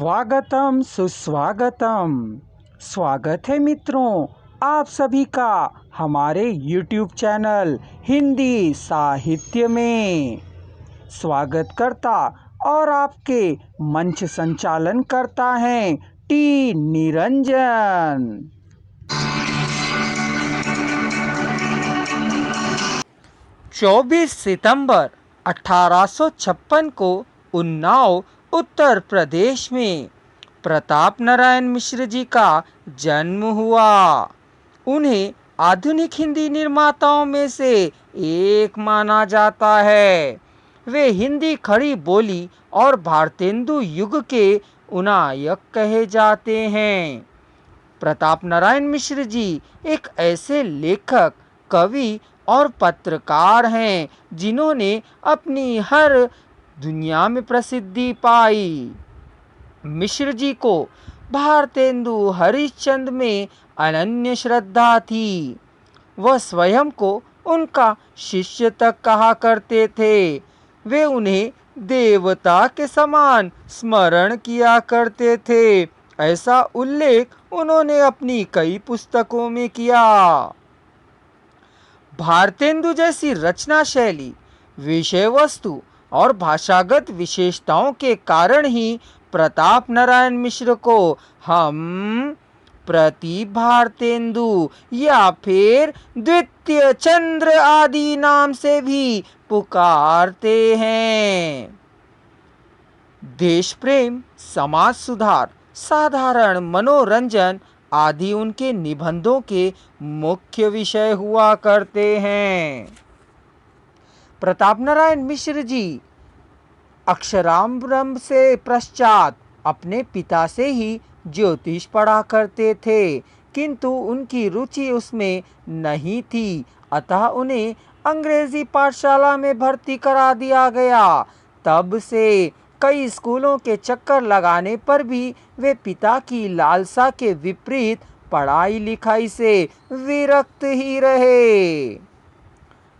स्वागतम सुस्वागतम। स्वागत है मित्रों आप सभी का हमारे YouTube चैनल हिंदी साहित्य में। स्वागत करता और आपके मंच संचालन करता है टी निरंजन। 24 सितंबर 1856 को उन्नाव उत्तर प्रदेश में प्रताप नारायण मिश्र जी का जन्म हुआ। उन्हें आधुनिक हिंदी निर्माताओं में से एक माना जाता है। वे हिंदी खड़ी बोली और भारतेंदु युग के उनायक कहे जाते हैं। प्रताप नारायण मिश्र जी एक ऐसे लेखक, कवि और पत्रकार हैं जिन्होंने अपनी हर दुनिया में प्रसिद्धि पाई। मिश्र जी को भारतेंदु हरिश्चंद्र में अनन्य श्रद्धा थी। वह स्वयं को उनका शिष्य तक कहा करते थे। वे उन्हें देवता के समान स्मरण किया करते थे। ऐसा उल्लेख उन्होंने अपनी कई पुस्तकों में किया। भारतेंदु जैसी रचना शैली, विषय वस्तु और भाषागत विशेषताओं के कारण ही प्रताप नारायण मिश्र को हम प्रति भारतेंदु या फिर द्वितीय चंद्र आदि नाम से भी पुकारते हैं। देश प्रेम, समाज सुधार, साधारण मनोरंजन आदि उनके निबंधों के मुख्य विषय हुआ करते हैं। प्रताप नारायण मिश्र जी अक्षरारंभ से पश्चात अपने पिता से ही ज्योतिष पढ़ा करते थे, किंतु उनकी रुचि उसमें नहीं थी, अतः उन्हें अंग्रेजी पाठशाला में भर्ती करा दिया गया। तब से कई स्कूलों के चक्कर लगाने पर भी वे पिता की लालसा के विपरीत पढ़ाई लिखाई से विरक्त ही रहे।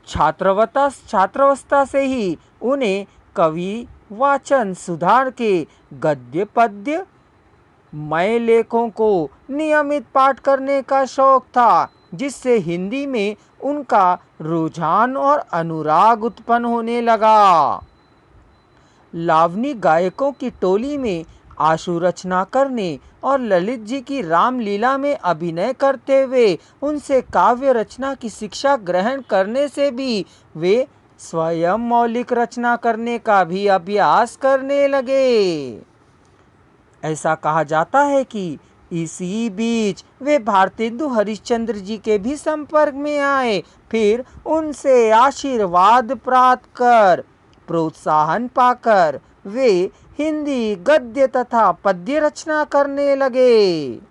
छात्रावस्था से ही उन्हें कवि वाचन सुधार के गद्य पद्य मय लेखों को नियमित पाठ करने का शौक था, जिससे हिंदी में उनका रुझान और अनुराग उत्पन्न होने लगा। लावनी गायकों की टोली में आशु रचना करने और ललित जी की रामलीला में अभिनय करते हुए उनसे काव्य रचना की शिक्षा ग्रहण करने से भी वे स्वयं मौलिक रचना करने का भी अभ्यास करने लगे। ऐसा कहा जाता है कि इसी बीच वे भारतेंदु हरिश्चंद्र जी के भी संपर्क में आए। फिर उनसे आशीर्वाद प्राप्त कर, प्रोत्साहन पाकर वे हिंदी गद्य तथा पद्य रचना करने लगे।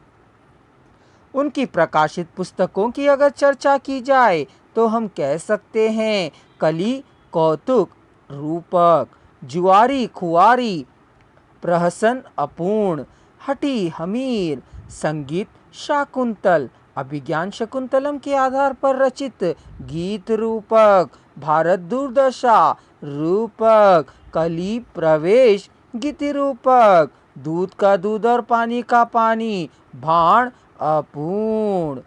उनकी प्रकाशित पुस्तकों की अगर चर्चा की जाए तो हम कह सकते हैं कली, कौतुक, रूपक, जुआरी खुआरी, प्रहसन अपूर्ण, हठी हमीर, संगीत शाकुंतल, अभिज्ञान शकुंतलम के आधार पर रचित गीत रूपक, भारत दुर्दशा रूपक, कली प्रवेश गीति रूपक, दूध का दूध और पानी का पानी, भाण अपूर्ण,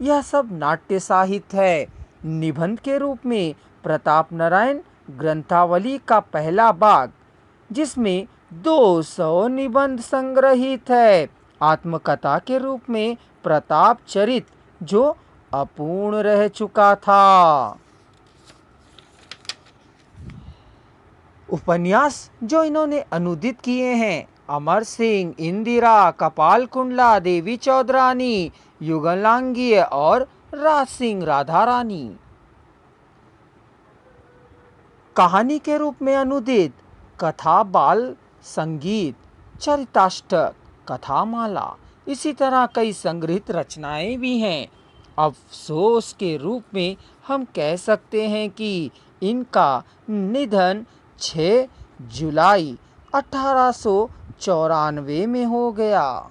यह सब नाट्य साहित्य है। निबंध के रूप में प्रताप नारायण ग्रंथावली का पहला भाग, जिसमें 200 निबंध संग्रहित है। आत्मकथा के रूप में प्रताप चरित, जो अपूर्ण रह चुका था। उपन्यास जो इन्होंने अनुदित किए हैं: अमर सिंह, इंदिरा, कपाल कुंडला, देवी चौधरानी, युगलांगीय और राज सिंह राधा रानी। कहानी के रूप में अनुदित कथा, बाल संगीत, चरिताष्टक, कथामाला, इसी तरह कई संग्रहित रचनाएं भी हैं। अफसोस के रूप में हम कह सकते हैं कि इनका निधन 6 जुलाई 1894 में हो गया।